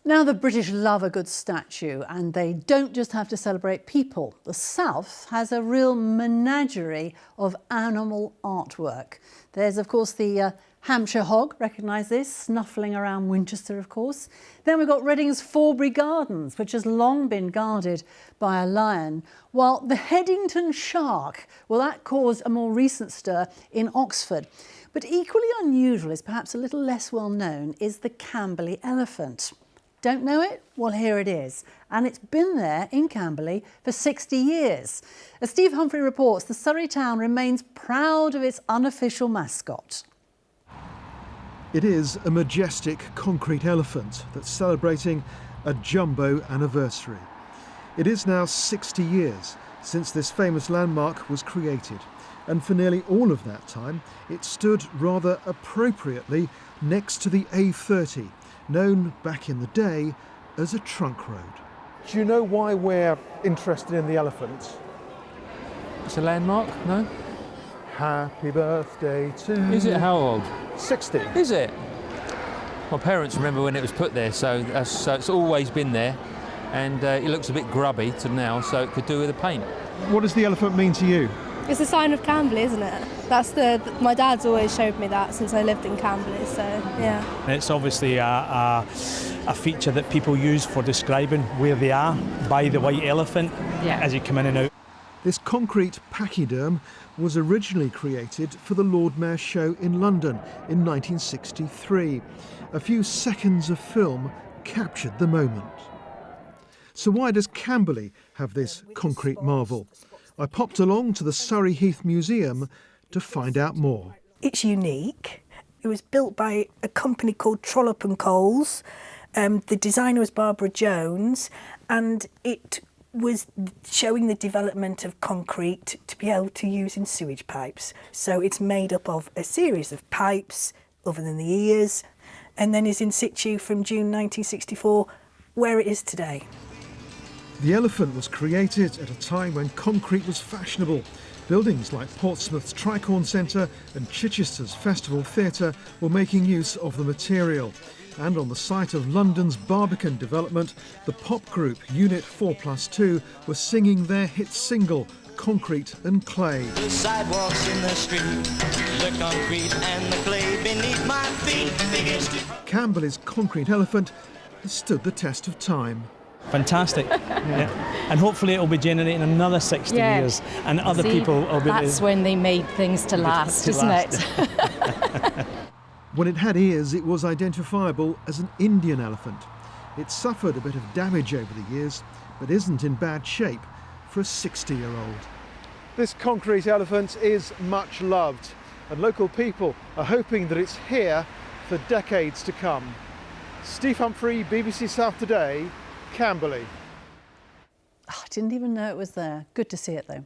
Now, the British love a good statue, and they don't just have to celebrate people. The South has a real menagerie of animal artwork. There's, of course, the Hampshire hog, recognise this, snuffling around Winchester, of course. Then we've got Reading's Forbury Gardens, which has long been guarded by a lion, while the Headington shark, well, that caused a more recent stir in Oxford. But equally unusual, is perhaps a little less well known, is the Camberley elephant. Don't know it? Well, here it is. And it's been there in Camberley for 60 years. As Steve Humphrey reports, the Surrey town remains proud of its unofficial mascot. It is a majestic concrete elephant that's celebrating a jumbo anniversary. It is now 60 years since this famous landmark was created. And for nearly all of that time, it stood rather appropriately next to the A30, known back in the day as a trunk road. Do you know why we're interested in the elephant? It's a landmark, no? Happy birthday to... Is it how old? 60. Is it? My parents remember when it was put there, so it's always been there. And it looks a bit grubby to now, so it could do with a paint. What does the elephant mean to you? It's a sign of Camberley, isn't it? My dad's always showed me that since I lived in Camberley, so yeah. It's obviously a feature that people use for describing where they are by the white elephant as you come in and out. This concrete pachyderm was originally created for the Lord Mayor's show in London in 1963. A few seconds of film captured the moment. So why does Camberley have this concrete marvel? I popped along to the Surrey Heath Museum to find out more. It's unique. It was built by a company called Trollope and Coles. The designer was Barbara Jones, and it was showing the development of concrete to be able to use in sewage pipes. So it's made up of a series of pipes, other than the ears, and then is in situ from June 1964, where it is today. The elephant was created at a time when concrete was fashionable. Buildings like Portsmouth's Tricorn Centre and Chichester's Festival Theatre were making use of the material. And on the site of London's Barbican development, the pop group Unit 4+2 were singing their hit single, Concrete and Clay. The sidewalks in the street, the concrete and the clay beneath my feet. Camberley's concrete elephant has stood the test of time. Fantastic. Yeah. And hopefully it'll be generating another 60 years and other people will be... That's when they made things to last, isn't it? When it had ears, it was identifiable as an Indian elephant. It suffered a bit of damage over the years, but isn't in bad shape for a 60-year-old. This concrete elephant is much loved, and local people are hoping that it's here for decades to come. Steve Humphrey, BBC South Today, Camberley. I didn't even know it was there. Good to see it, though.